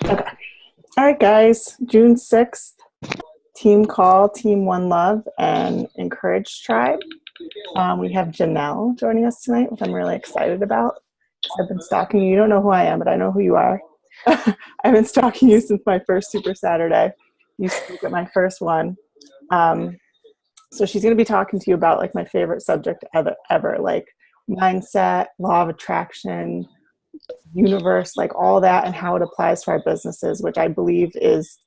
Okay. All right, guys. June 6th, team call, team One Love, and Encourage Tribe. We have Jinelle joining us tonight, which I'm really excited about. I've been stalking you. You don't know who I am, but I know who you are. I've been stalking you since my first Super Saturday. You spoke at my first one. Um, so she's going to be talking to you about like my favorite subject ever, like mindset, law of attraction, universe, like all that, and how it applies to our businesses, which I believe is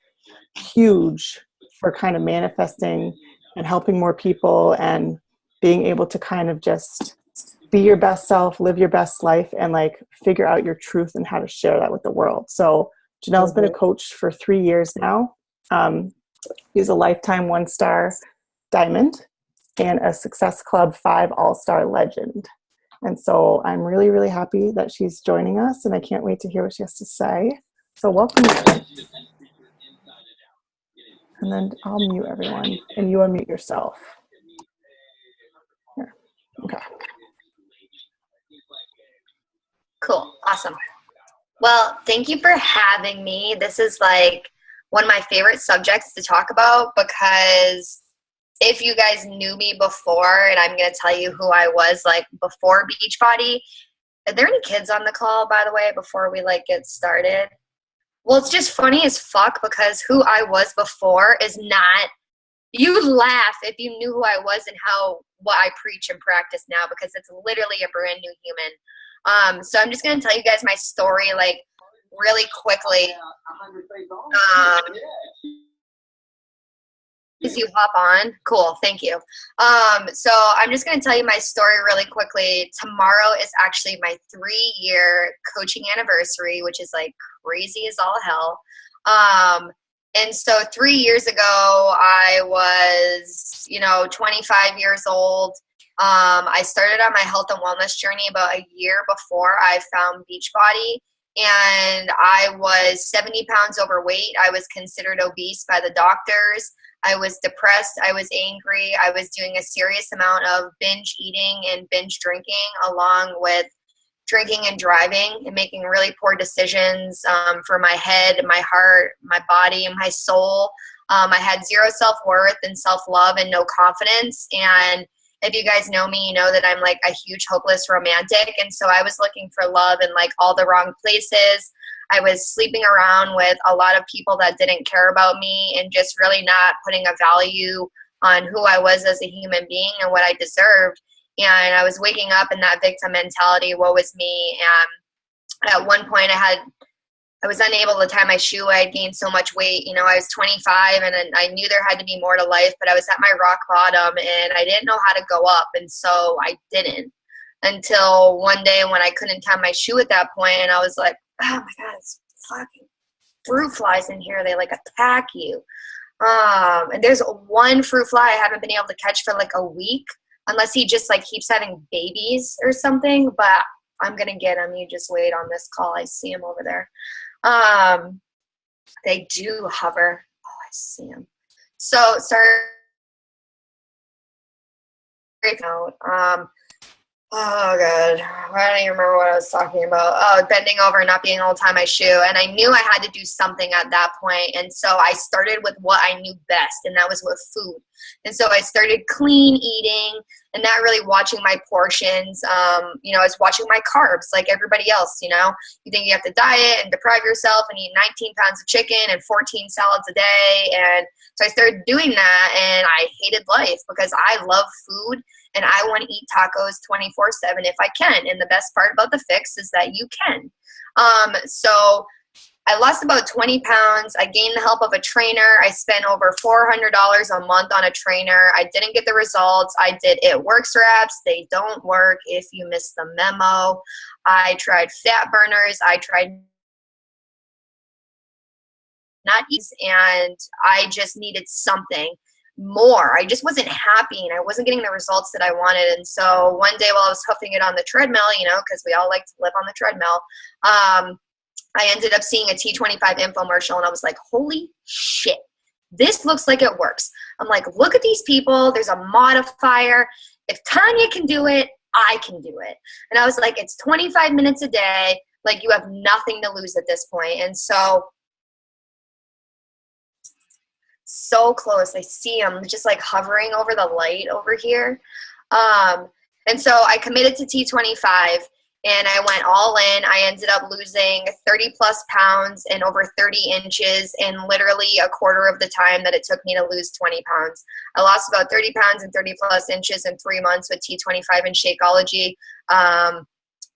huge for kind of manifesting and helping more people and being able to kind of just be your best self, live your best life, and like figure out your truth and how to share that with the world. So Janelle's been a coach for 3 years now. She's a lifetime 1-star diamond and a Success Club 5 all-star legend. And so I'm really, really happy that she's joining us, and I can't wait to hear what she has to say. So welcome. And then I'll mute everyone, and you unmute yourself. Here. Okay. Cool. Awesome. Well, thank you for having me. This is like one of my favorite subjects to talk about because if you guys knew me before, and I'm going to tell you who I was like before Beachbody. Are there any kids on the call, by the way, before we like get started? Well, it's just funny as fuck because who I was before is not, you'd laugh if you knew who I was and what I preach and practice now because it's literally a brand new human. So I'm just going to tell you guys my story like really quickly. As you hop on. Cool. Thank you. So I'm just going to tell you my story really quickly. Tomorrow is actually my 3-year coaching anniversary, which is like crazy as all hell. And so 3 years ago, I was, 25 years old. I started on my health and wellness journey about a year before I found Beachbody. And I was 70 pounds overweight. I was considered obese by the doctors. I was depressed. I was angry. I was doing a serious amount of binge eating and binge drinking along with drinking and driving and making really poor decisions for my head, my heart, my body, and my soul. I had zero self-worth and self-love and no confidence. And if you guys know me, you know that I'm like a huge hopeless romantic. And so I was looking for love in like all the wrong places. I was sleeping around with a lot of people that didn't care about me and just really not putting a value on who I was as a human being and what I deserved. And I was waking up in that victim mentality, woe is me. And at one point I was unable to tie my shoe. I had gained so much weight. I was 25 and I knew there had to be more to life, but I was at my rock bottom and I didn't know how to go up. And so I didn't until one day when I couldn't tie my shoe at that point, and I was like, oh my God, it's fucking fruit flies in here. They like attack you. And there's one fruit fly I haven't been able to catch for like a week unless he just like keeps having babies or something, but I'm going to get him. You just wait on this call. I see him over there. They do hover. Oh, I see him. So sorry. Oh, God. I don't even remember what I was talking about. Oh, bending over and not being able to tie my shoe. And I knew I had to do something at that point. And so I started with what I knew best, and that was with food. And so I started clean eating and not really watching my portions. I was watching my carbs like everybody else, You think you have to diet and deprive yourself and eat 19 pounds of chicken and 14 salads a day. And so I started doing that, and I hated life because I love food. And I want to eat tacos 24/7 if I can. And the best part about the fix is that you can. So I lost about 20 pounds. I gained the help of a trainer. I spent over $400 a month on a trainer. I didn't get the results. I did It Works reps. They don't work if you miss the memo. I tried fat burners. I tried not eat, and I just needed something more. I just wasn't happy and I wasn't getting the results that I wanted. And so one day while I was huffing it on the treadmill, because we all like to live on the treadmill, I ended up seeing a T25 infomercial and I was like, holy shit, this looks like it works. I'm like, look at these people. There's a modifier. If Tanya can do it, I can do it. And I was like, it's 25 minutes a day. Like, you have nothing to lose at this point. And so so close. I see them just like hovering over the light over here. And so I committed to T25 and I went all in. I ended up losing 30 plus pounds and over 30 inches in literally a quarter of the time that it took me to lose 20 pounds. I lost about 30 pounds and 30 plus inches in 3 months with T25 and Shakeology.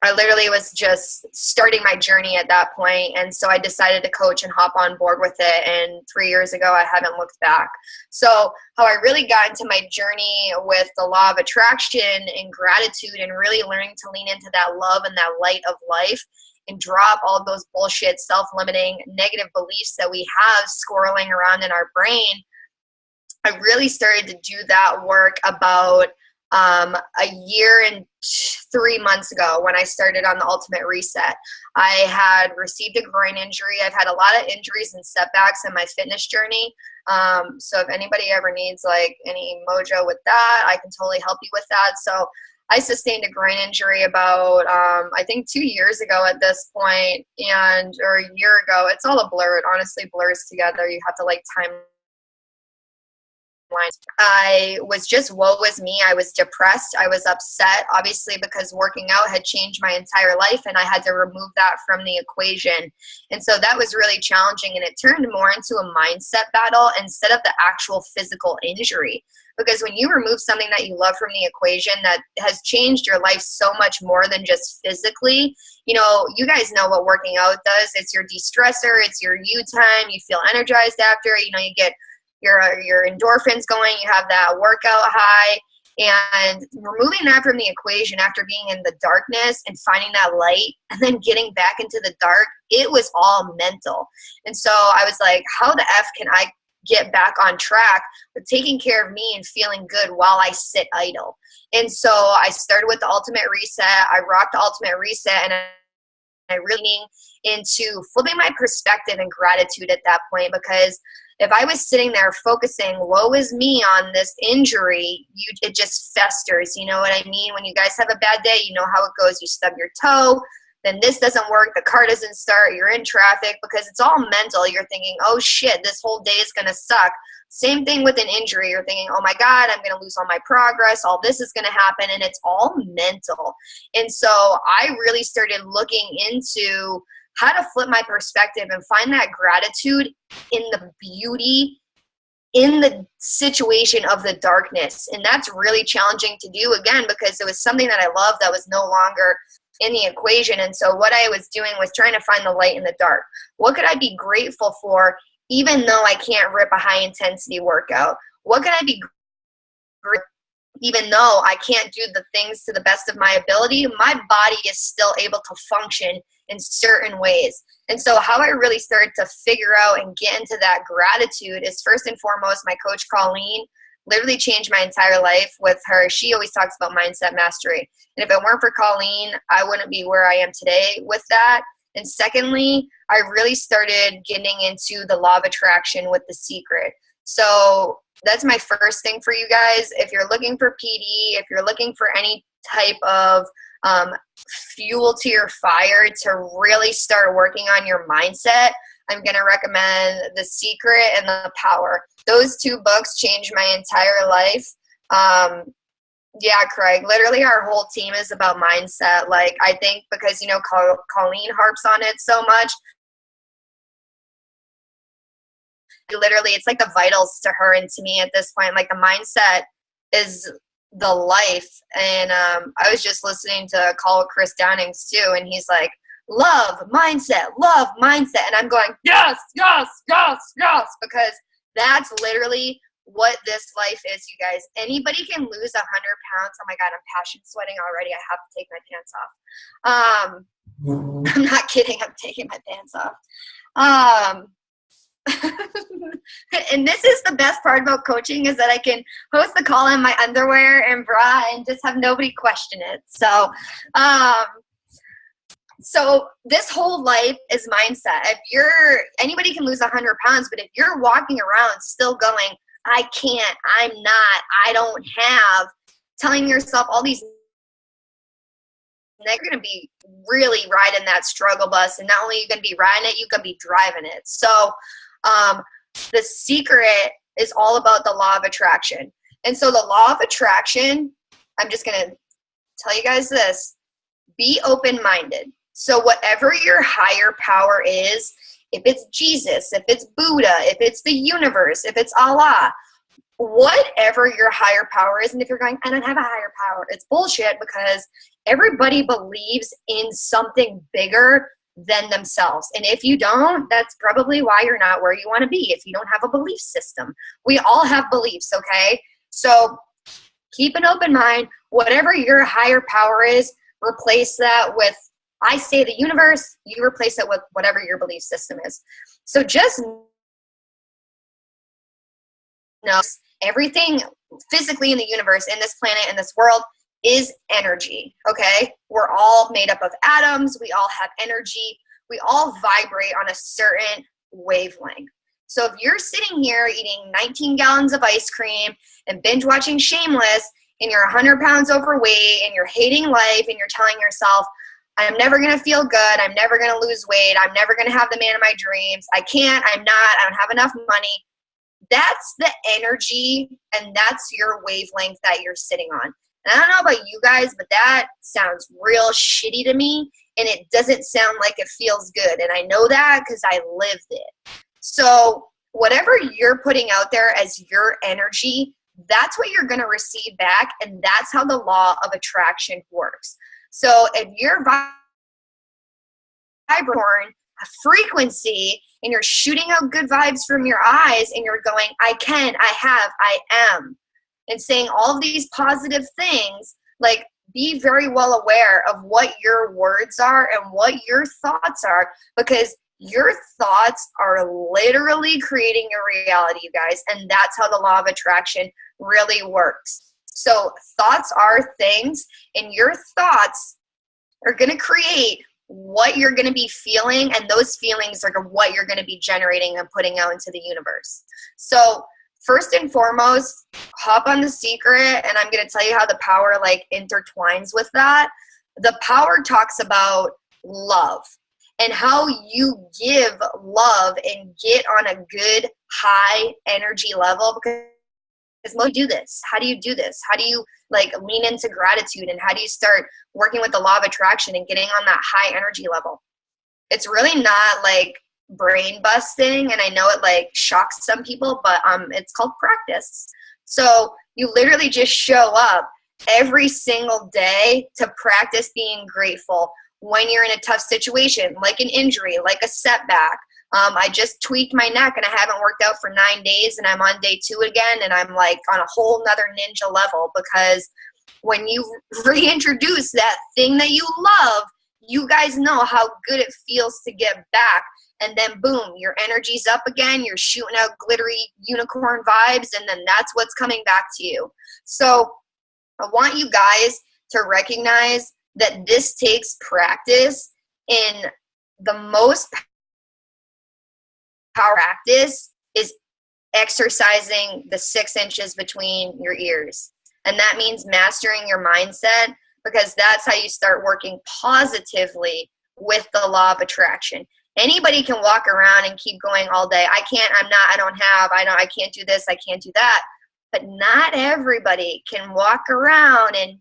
I literally was just starting my journey at that point, and so I decided to coach and hop on board with it, and 3 years ago I haven't looked back. So how I really got into my journey with the law of attraction and gratitude and really learning to lean into that love and that light of life and drop all those bullshit, self-limiting, negative beliefs that we have swirling around in our brain, I really started to do that work about a year and 3 months ago when I started on the Ultimate Reset. I had received a groin injury. I've had a lot of injuries and setbacks in my fitness journey. So if anybody ever needs like any mojo with that, I can totally help you with that. So I sustained a groin injury about, I think 2 years ago at this point, or a year ago. It's all a blur. It honestly blurs together. You have to like time. I was just, woe was me. I was depressed. I was upset, obviously, because working out had changed my entire life and I had to remove that from the equation. And so that was really challenging, and it turned more into a mindset battle instead of the actual physical injury. Because when you remove something that you love from the equation that has changed your life so much more than just physically, you know, you guys know what working out does. It's your de-stressor. It's your you time. You feel energized after, you know, you get your endorphins going, you have that workout high, and removing that from the equation after being in the darkness and finding that light and then getting back into the dark, it was all mental. And so I was like, how the F can I get back on track with taking care of me and feeling good while I sit idle? And so I started with the Ultimate Reset. I rocked the Ultimate Reset, and I really into flipping my perspective and gratitude at that point, because if I was sitting there focusing, woe is me on this injury, it just festers. You know what I mean? When you guys have a bad day, you know how it goes. You stub your toe, then this doesn't work, the car doesn't start, you're in traffic, because it's all mental. You're thinking, oh shit, this whole day is going to suck. Same thing with an injury. You're thinking, oh my God, I'm going to lose all my progress, all this is going to happen, and it's all mental. And so I really started looking into how to flip my perspective and find that gratitude in the beauty, in the situation of the darkness. And that's really challenging to do, again, because it was something that I loved that was no longer in the equation. And so what I was doing was trying to find the light in the dark. What could I be grateful for, even though I can't rip a high intensity workout? What could I be grateful, even though I can't do the things to the best of my ability? My body is still able to function in certain ways. And so how I really started to figure out and get into that gratitude is, first and foremost, my coach Colleen literally changed my entire life with her. She always talks about mindset mastery. And if it weren't for Colleen, I wouldn't be where I am today with that. And secondly, I really started getting into the law of attraction with The Secret. So that's my first thing for you guys. If you're looking for PD, if you're looking for any type of fuel to your fire to really start working on your mindset, I'm going to recommend The Secret and The Power. Those two books changed my entire life. Yeah, Craig, literally our whole team is about mindset. Like, I think because, you know, Colleen harps on it so much, literally it's like the vitals to her and to me at this point. Like, the mindset is the life. And I was just listening to a call with Chris Downings too, and he's like, love mindset, and I'm going, yes, because that's literally what this life is, you guys. Anybody can lose 100 pounds. Oh my God, I'm passion sweating already. I have to take my pants off. I'm not kidding, I'm taking my pants off. And this is the best part about coaching, is that I can host the call in my underwear and bra and just have nobody question it. So this whole life is mindset. Anybody can lose 100 pounds, but if you're walking around still going, I can't, I'm not, I don't have, telling yourself all these, you're going to be really riding that struggle bus. And not only are you going to be riding it, you can be driving it. So The Secret is all about the law of attraction. And so the law of attraction, I'm just going to tell you guys this, be open-minded. So whatever your higher power is, if it's Jesus, if it's Buddha, if it's the universe, if it's Allah, whatever your higher power is, and if you're going, I don't have a higher power, it's bullshit, because everybody believes in something bigger than themselves. And if you don't, that's probably why you're not where you want to be, if you don't have a belief system. We all have beliefs, okay? So keep an open mind. Whatever your higher power is, replace that with, I say the universe, you replace it with whatever your belief system is. So just know everything physically in the universe, in this planet, in this world, is energy, okay? We're all made up of atoms. We all have energy. We all vibrate on a certain wavelength. So if you're sitting here eating 19 gallons of ice cream and binge watching Shameless, and you're 100 pounds overweight and you're hating life and you're telling yourself, I'm never going to feel good, I'm never going to lose weight, I'm never going to have the man of my dreams, I can't, I'm not, I don't have enough money, that's the energy and that's your wavelength that you're sitting on. And I don't know about you guys, but that sounds real shitty to me, and it doesn't sound like it feels good. And I know that because I lived it. So whatever you're putting out there as your energy, that's what you're going to receive back, and that's how the law of attraction works. So if you're vibrating a frequency and you're shooting out good vibes from your eyes and you're going, I can, I have, I am, and saying all of these positive things, like, be very well aware of what your words are and what your thoughts are, because your thoughts are literally creating your reality, you guys, and that's how the law of attraction really works. So thoughts are things, and your thoughts are going to create what you're going to be feeling, and those feelings are what you're going to be generating and putting out into the universe. So first and foremost, hop on The Secret, and I'm going to tell you how the power like intertwines with that. The power talks about love and how you give love and get on a good high energy level, because most do this. How do you do this? How do you like lean into gratitude, and how do you start working with the law of attraction and getting on that high energy level? It's really not like brain busting, and I know it like shocks some people, but it's called practice. So you literally just show up every single day to practice being grateful when you're in a tough situation, like an injury, like a setback. I just tweaked my neck and I haven't worked out for 9 days, and I'm on day 2 again, and I'm like on a whole nother ninja level, because when you reintroduce that thing that you love, you guys know how good it feels to get back. And then boom, your energy's up again, you're shooting out glittery unicorn vibes, and then that's what's coming back to you. So I want you guys to recognize that this takes practice. In the most power practice is exercising the 6 inches between your ears. And that means mastering your mindset, because that's how you start working positively with the law of attraction. Anybody can walk around and keep going all day. I can't, I'm not, I don't have, I can't do this, I can't do that. But not everybody can walk around and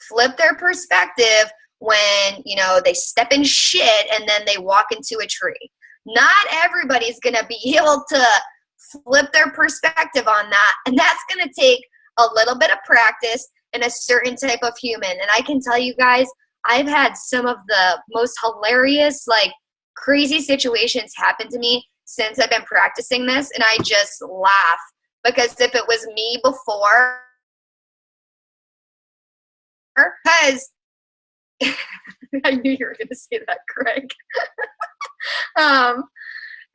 flip their perspective when, you know, they step in shit and then they walk into a tree. Not everybody's going to be able to flip their perspective on that. And that's going to take a little bit of practice and a certain type of human. And I can tell you guys, I've had some of the most hilarious, like crazy situations happen to me since I've been practicing this. And I just laugh, because if it was me before, because I knew you were going to say that, Craig.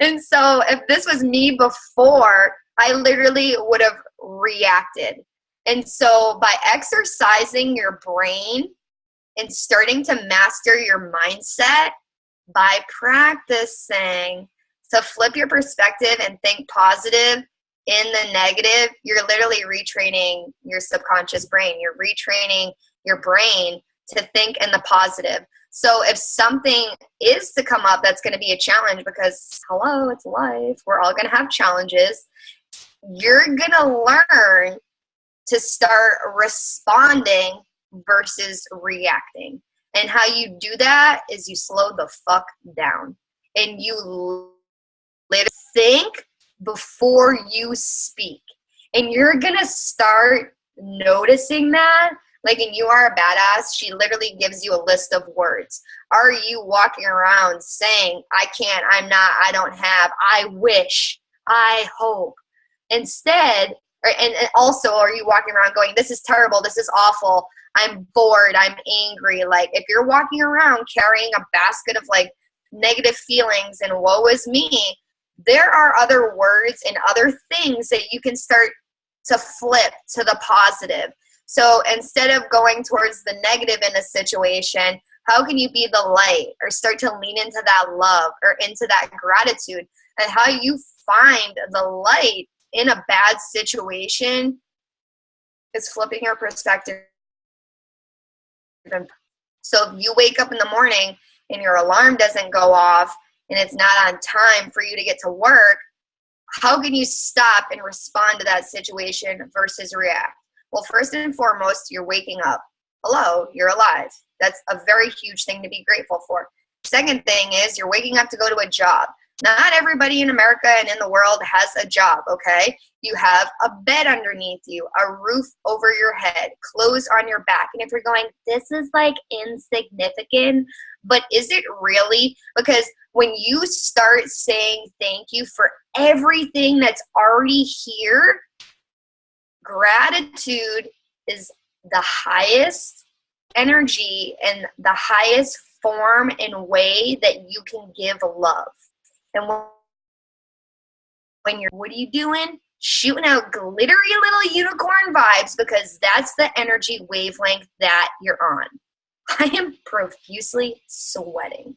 And so if this was me before, I literally would have reacted. And so by exercising your brain and starting to master your mindset, by practicing to flip your perspective and think positive in the negative, you're literally retraining your subconscious brain. You're retraining your brain to think in the positive. So if something is to come up that's going to be a challenge, because hello, it's life, we're all going to have challenges. you're going to learn to start responding versus reacting. And how you do that is you slow the fuck down and you literally think before you speak. And you're going to start noticing that. Like in You Are a Badass, she literally gives you a list of words. Are you walking around saying, I can't, I'm not, I don't have, I wish, I hope? Instead, and also, are you walking around going, this is terrible, this is awful, I'm bored, I'm angry? Like, if you're walking around carrying a basket of like negative feelings and woe is me, there are other words and other things that you can start to flip to the positive. So instead of going towards the negative in a situation, how can you be the light or start to lean into that love or into that gratitude? And how you find the light in a bad situation is flipping your perspective. So if you wake up in the morning and your alarm doesn't go off and it's not on time for you to get to work, how can you stop and respond to that situation versus react? Well, first and foremost, you're waking up. Hello, you're alive. That's a very huge thing to be grateful for. Second thing is you're waking up to go to a job. Not everybody in America and in the world has a job, okay? You have a bed underneath you, a roof over your head, clothes on your back. And if you're going, this is like insignificant, but is it really? Because when you start saying thank you for everything that's already here, gratitude is the highest energy and the highest form and way that you can give love. And when you're, what are you doing? Shooting out glittery little unicorn vibes, because that's the energy wavelength that you're on. I am profusely sweating.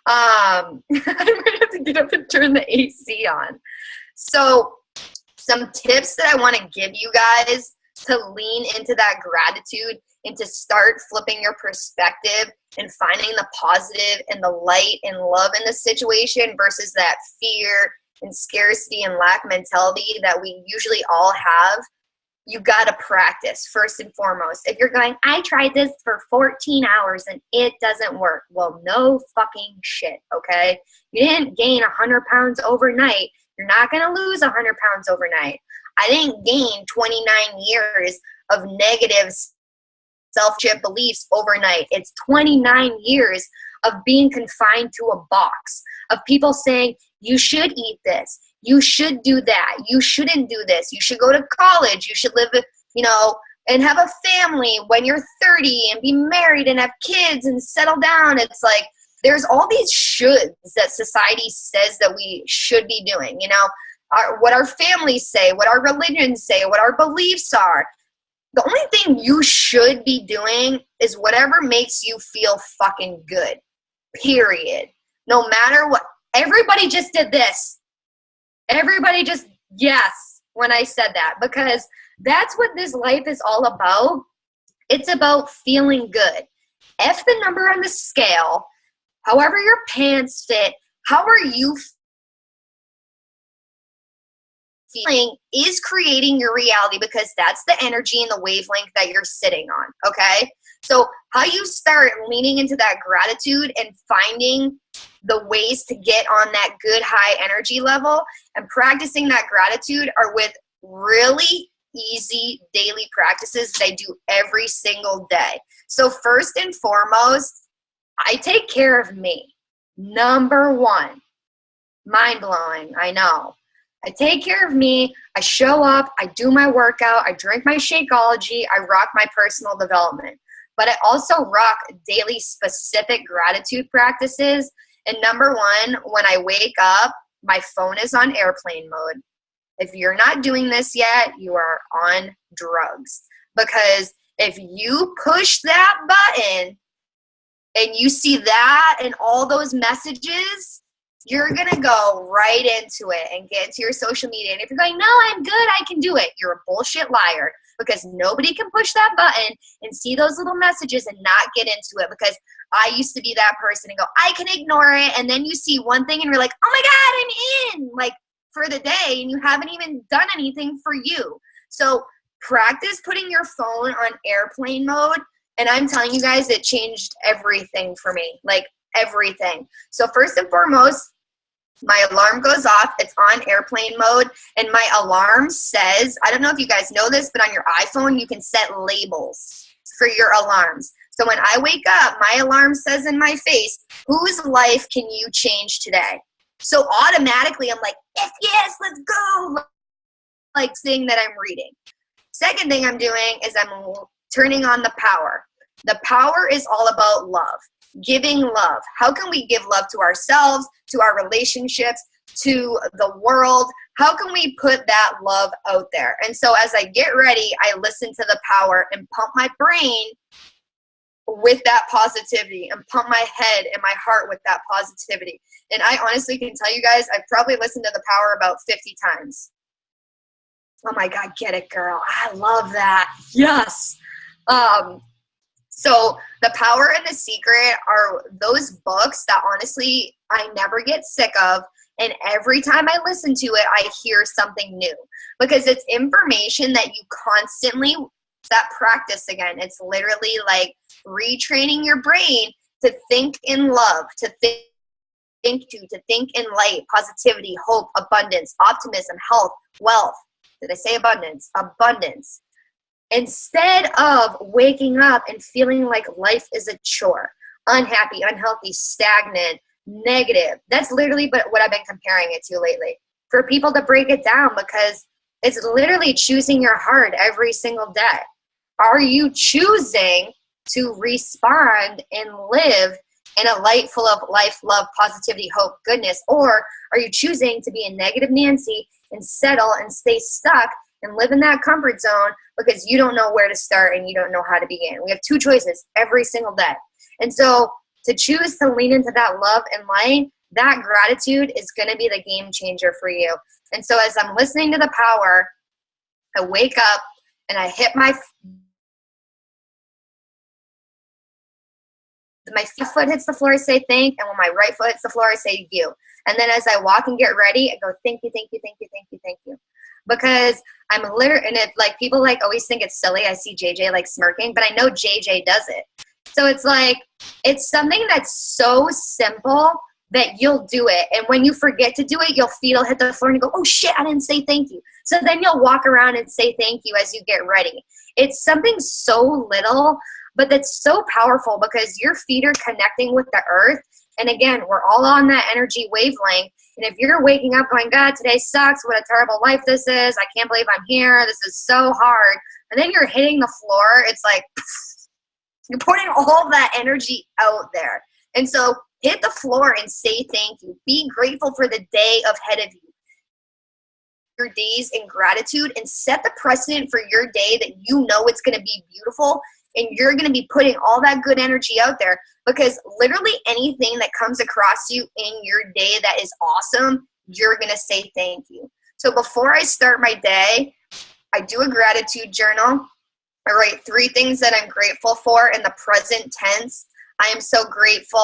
I'm going to have to get up and turn the AC on. So some tips that I want to give you guys to lean into that gratitude and to start flipping your perspective and finding the positive and the light and love in the situation versus that fear and scarcity and lack mentality that we usually all have. You got to practice first and foremost. If you're going, I tried this for 14 hours and it doesn't work. Well, no fucking shit, okay? You didn't gain 100 pounds overnight. You're not going to lose 100 pounds overnight. I didn't gain 29 years of negative self-chip beliefs overnight. It's 29 years of being confined to a box, of people saying, you should eat this, you should do that, you shouldn't do this, you should go to college, you should live, and have a family when you're 30 and be married and have kids and settle down. It's like there's all these shoulds that society says that we should be doing, what our families say, what our religions say, what our beliefs are. The only thing you should be doing is whatever makes you feel fucking good, period. No matter what. Everybody just did this. Everybody just, yes, when I said that, because that's what this life is all about. It's about feeling good. F the number on the scale, however your pants fit, how are you feeling is creating your reality, because that's the energy and the wavelength that you're sitting on, okay? So how you start leaning into that gratitude and finding the ways to get on that good high energy level and practicing that gratitude are with really easy daily practices that I do every single day. So first and foremost, I take care of me. Number one. Mind blowing, I know. I take care of me, I show up, I do my workout, I drink my Shakeology, I rock my personal development. But I also rock daily specific gratitude practices. And number one, when I wake up, my phone is on airplane mode. If you're not doing this yet, you are on drugs. Because if you push that button and you see that and all those messages, you're going to go right into it and get into your social media. And if you're going, no, I'm good, I can do it, you're a bullshit liar, because nobody can push that button and see those little messages and not get into it. Because I used to be that person and go, I can ignore it. And then you see one thing and you're like, oh my God, I'm in. Like, for the day and you haven't even done anything for you. So practice putting your phone on airplane mode. And I'm telling you guys, it changed everything for me, like everything. So first and foremost, my alarm goes off. It's on airplane mode. And my alarm says, I don't know if you guys know this, but on your iPhone, you can set labels for your alarms. So when I wake up, my alarm says in my face, whose life can you change today? So automatically I'm like, if yes, let's go. Like thing that I'm reading. Second thing I'm doing is I'm turning on the power. The power is all about love, giving love. How can we give love to ourselves, to our relationships, to the world? How can we put that love out there? And so as I get ready, I listen to the power and pump my brain with that positivity and pump my head and my heart with that positivity. And I honestly can tell you guys, I've probably listened to the power about 50 times. Oh my God, get it, girl. I love that. Yes. So the power and the secret are those books that honestly I never get sick of. And every time I listen to it, I hear something new because it's information that you constantly, that practice again. It's literally like retraining your brain to think in love, to think in light, positivity, hope, abundance, optimism, health, wealth. Did I say abundance? Abundance. Instead of waking up and feeling like life is a chore, unhappy, unhealthy, stagnant, negative. That's literally what I've been comparing it to lately. For people to break it down because it's literally choosing your heart every single day. Are you choosing to respond and live in a light full of life, love, positivity, hope, goodness? Or are you choosing to be a negative Nancy and settle and stay stuck and live in that comfort zone because you don't know where to start and you don't know how to begin? We have two choices every single day. And so to choose to lean into that love and light, that gratitude is going to be the game changer for you. And so as I'm listening to the power, I wake up and I hit my foot hits the floor, I say thank, and when my right foot hits the floor, I say you. And then as I walk and get ready, I go thank you, thank you, thank you, thank you, thank you. Because I'm literally, and it like people like always think it's silly. I see JJ like smirking, but I know JJ does it. So it's like, it's something that's so simple that you'll do it. And when you forget to do it, your feet will hit the floor and you go, oh shit, I didn't say thank you. So then you'll walk around and say thank you as you get ready. It's something so little, but that's so powerful because your feet are connecting with the earth. And again, we're all on that energy wavelength. And if you're waking up going, God, today sucks. What a terrible life this is. I can't believe I'm here. This is so hard. And then you're hitting the floor. It's like, you're putting all that energy out there. And so hit the floor and say thank you. Be grateful for the day ahead of you. Your days in gratitude and set the precedent for your day that you know it's going to be beautiful. And you're going to be putting all that good energy out there because literally anything that comes across you in your day that is awesome, you're going to say thank you. So before I start my day, I do a gratitude journal. I write 3 things that I'm grateful for in the present tense. I am so grateful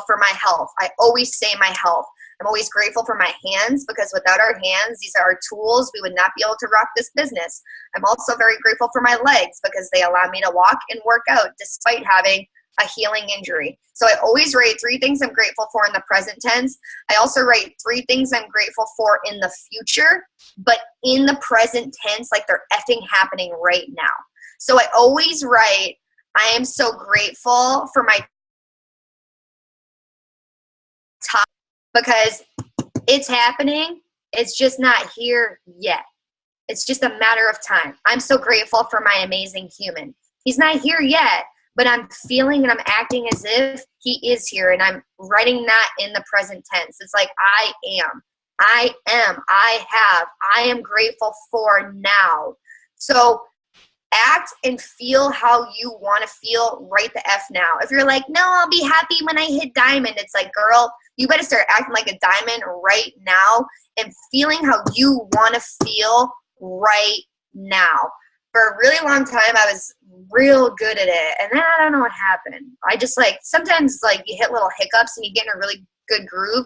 for my health. I always say my health. I'm always grateful for my hands because without our hands, these are our tools. We would not be able to rock this business. I'm also very grateful for my legs because they allow me to walk and work out despite having a healing injury. So I always write 3 things I'm grateful for in the present tense. I also write 3 things I'm grateful for in the future, but in the present tense, like they're effing happening right now. So I always write, I am so grateful for my top because it's happening. It's just not here yet. It's just a matter of time. I'm so grateful for my amazing human. He's not here yet, but I'm feeling and I'm acting as if he is here, and I'm writing that in the present tense. It's like I am, I have, I am grateful for now. So act and feel how you want to feel right the F now. If you're like, no, I'll be happy when I hit diamond. It's like, girl, you better start acting like a diamond right now and feeling how you want to feel right now. For a really long time, I was real good at it. And then I don't know what happened. I just like, sometimes like you hit little hiccups and you get in a really good groove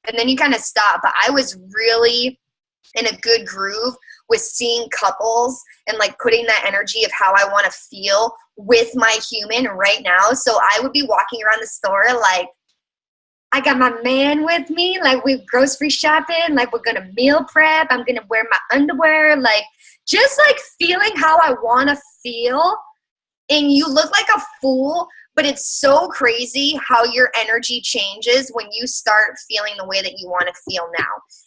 and then you kind of stop. But I was really in a good groove with seeing couples and like putting that energy of how I want to feel with my human right now. So I would be walking around the store like, I got my man with me, like we're grocery shopping, like we're gonna meal prep, I'm gonna wear my underwear, like just like feeling how I wanna feel. And you look like a fool, but it's so crazy how your energy changes when you start feeling the way that you want to feel now.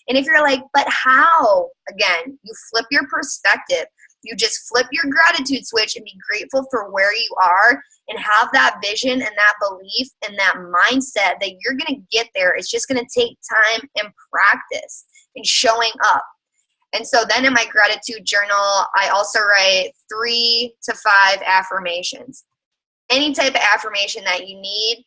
And if you're like, but how? Again, you flip your perspective. You just flip your gratitude switch and be grateful for where you are and have that vision and that belief and that mindset that you're going to get there. It's just going to take time and practice and showing up. And so then in my gratitude journal, I also write 3 to 5 affirmations. Any type of affirmation that you need.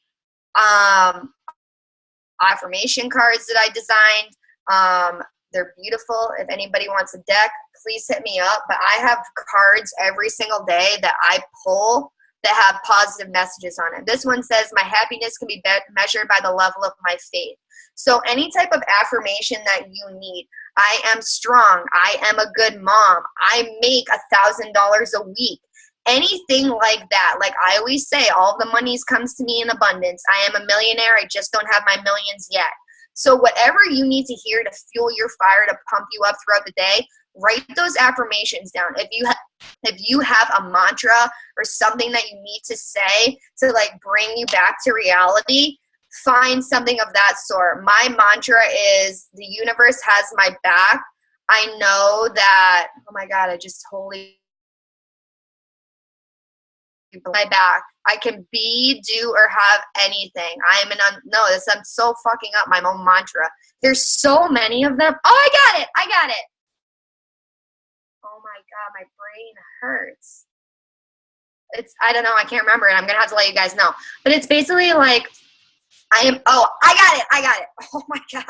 Affirmation cards that I designed. They're beautiful. If anybody wants a deck, please hit me up. But I have cards every single day that I pull that have positive messages on it. This one says, my happiness can be measured by the level of my faith. So any type of affirmation that you need. I am strong. I am a good mom. I make $1,000 a week. Anything like that. Like I always say, all the monies comes to me in abundance. I am a millionaire. I just don't have my millions yet. So whatever you need to hear to fuel your fire, to pump you up throughout the day, write those affirmations down. If you have a mantra or something that you need to say to like bring you back to reality, find something of that sort. My mantra is the universe has my back. I know that, oh my God, I just totally my back. I can be, do, or have anything. I'm so fucking up my own mantra. There's so many of them. Oh, I got it. Oh my God, my brain hurts. I don't know, I can't remember it. I'm gonna have to let you guys know. But it's basically like, I got it. Oh my God,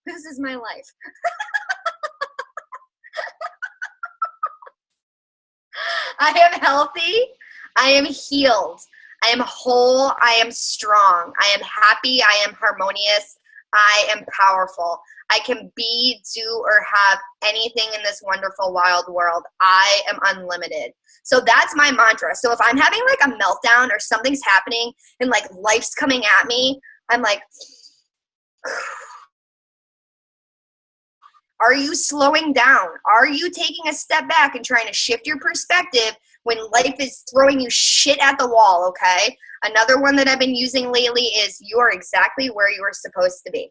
this is my life. I am healthy. I am healed. I am whole. I am strong. I am happy. I am harmonious. I am powerful. I can be, do, or have anything in this wonderful, wild world. I am unlimited. So that's my mantra. So if I'm having like a meltdown or something's happening and like life's coming at me, I'm like, are you slowing down? Are you taking a step back and trying to shift your perspective when life is throwing you shit at the wall, okay? Another one that I've been using lately is you are exactly where you are supposed to be.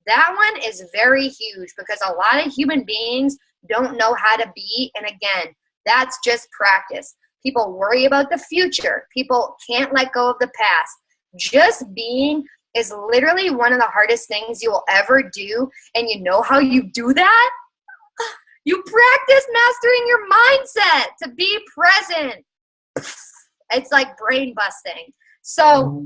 That one is very huge because a lot of human beings don't know how to be. And again, that's just practice. People worry about the future. People can't let go of the past. Just being is literally one of the hardest things you will ever do. And you know how you do that? You practice mastering your mindset to be present. It's like brain busting. So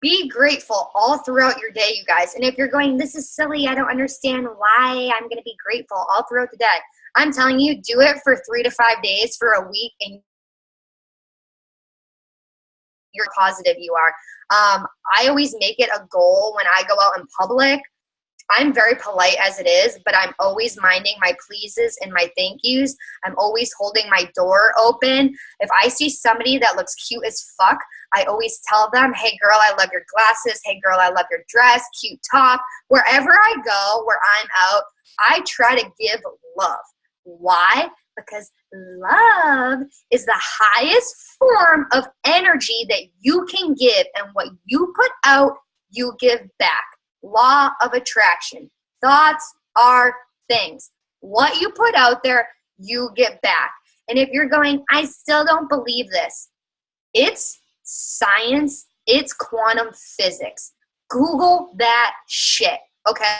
be grateful all throughout your day, you guys. And if you're going, this is silly, I don't understand why I'm going to be grateful all throughout the day. I'm telling you, do it for 3 to 5 days, for a week, and you're positive you are. I always make it a goal when I go out in public. I'm very polite as it is, but I'm always minding my pleases and my thank yous. I'm always holding my door open. If I see somebody that looks cute as fuck, I always tell them, hey girl, I love your glasses. Hey girl, I love your dress, cute top. Wherever I go, where I'm out, I try to give love. Why? Because love is the highest form of energy that you can give, and what you put out, you give back. Law of attraction. Thoughts are things. What you put out there, you get back. And if you're going, I still don't believe this, it's science, it's quantum physics. Google that shit, okay?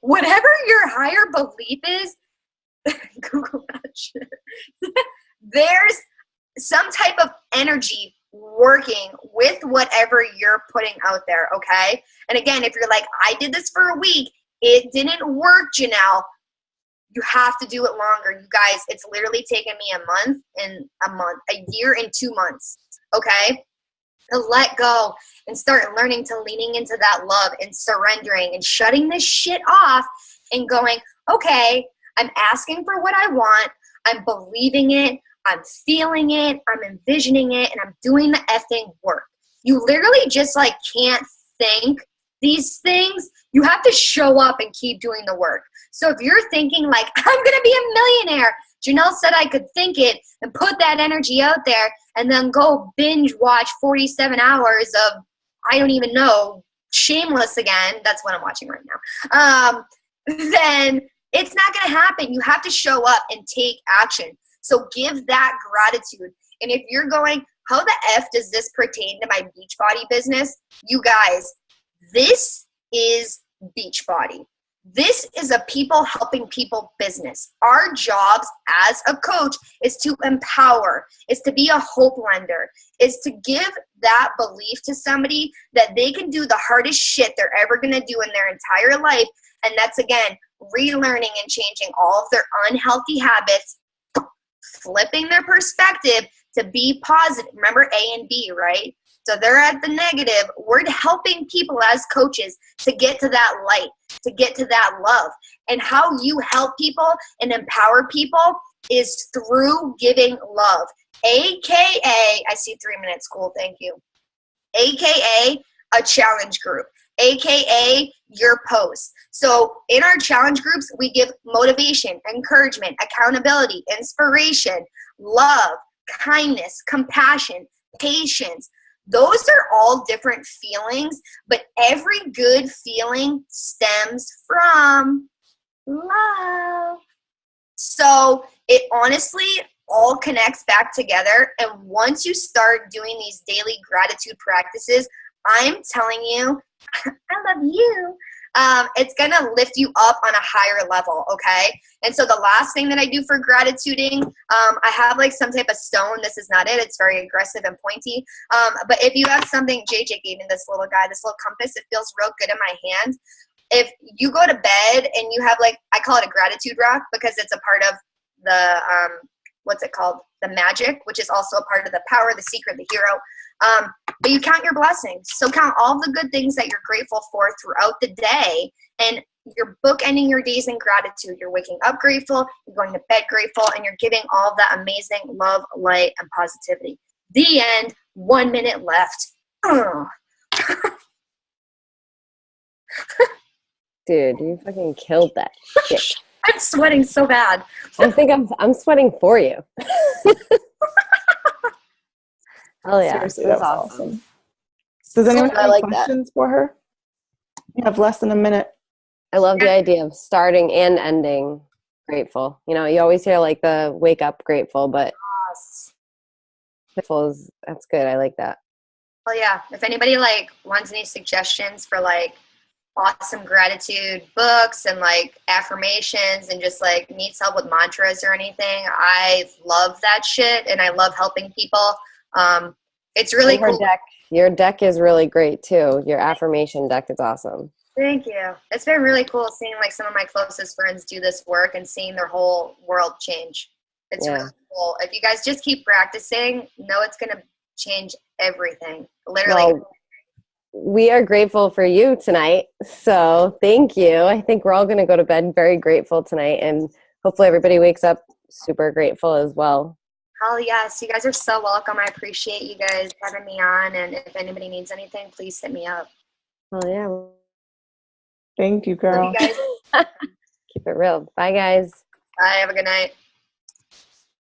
Whatever your higher belief is, Google that shit. There's some type of energy working with whatever you're putting out there, okay? And again, if you're like, I did this for a week, it didn't work, Jinelle, you have to do it longer. You guys, it's literally taken me a year and 2 months, okay? To let go and start learning to leaning into that love and surrendering and shutting this shit off and going, okay, I'm asking for what I want. I'm believing it. I'm feeling it. I'm envisioning it. And I'm doing the effing work. You literally just like can't think these things. You have to show up and keep doing the work. So if you're thinking like, I'm going to be a millionaire, Jinelle said I could think it and put that energy out there and then go binge watch 47 hours of, I don't even know, Shameless again. That's what I'm watching right now. Then it's not going to happen. You have to show up and take action. So give that gratitude. And if you're going, how the F does this pertain to my Beachbody business? You guys, this is Beachbody. This is a people helping people business. Our jobs as a coach is to empower, is to be a hope lender, is to give that belief to somebody that they can do the hardest shit they're ever going to do in their entire life. And that's, again, relearning and changing all of their unhealthy habits, flipping their perspective to be positive. Remember A and B, right? So they're at the negative. We're helping people as coaches to get to that light, to get to that love. And how you help people and empower people is through giving love. AKA, I see 3 minutes, cool, thank you. AKA a challenge group. AKA your posts. So in our challenge groups, we give motivation, encouragement, accountability, inspiration, love, kindness, compassion, patience. Those are all different feelings, but every good feeling stems from love. So it honestly all connects back together. And once you start doing these daily gratitude practices, I'm telling you, I love you. It's going to lift you up on a higher level, okay? And so the last thing that I do for gratituding, I have like some type of stone. This is not it. It's very aggressive and pointy. But if you have something, JJ gave me this little guy, this little compass, it feels real good in my hand. If you go to bed and you have like, I call it a gratitude rock because it's a part of the, what's it called? The magic, which is also a part of the power, the secret, the hero. But you count your blessings. So count all the good things that you're grateful for throughout the day. And you're bookending your days in gratitude. You're waking up grateful, you're going to bed grateful, and you're giving all that amazing love, light, and positivity. The end. 1 minute left. Dude, you fucking killed that shit. I'm sweating so bad. I think I'm sweating for you. Oh yeah, Seriously, that was awesome. Does anyone have any questions for her? You have less than a minute. I love the idea of starting and ending grateful. You know, you always hear like the wake up grateful, but grateful is, that's good. I like that. Well, yeah. If anybody like wants any suggestions for like awesome gratitude books and like affirmations and just like needs help with mantras or anything, I love that shit and I love helping people. It's really cool. Your deck is really great too. Your affirmation deck is awesome. Thank you. It's been really cool seeing like some of my closest friends do this work and seeing their whole world change. It's really cool. If you guys just keep practicing, know it's going to change everything. Literally. Well, we are grateful for you tonight. So thank you. I think we're all going to go to bed very grateful tonight, and hopefully everybody wakes up super grateful as well. Hell yes. You guys are so welcome. I appreciate you guys having me on. And if anybody needs anything, please hit me up. Oh, yeah. Thank you, girl. Love you guys. Keep it real. Bye, guys. Bye. Have a good night.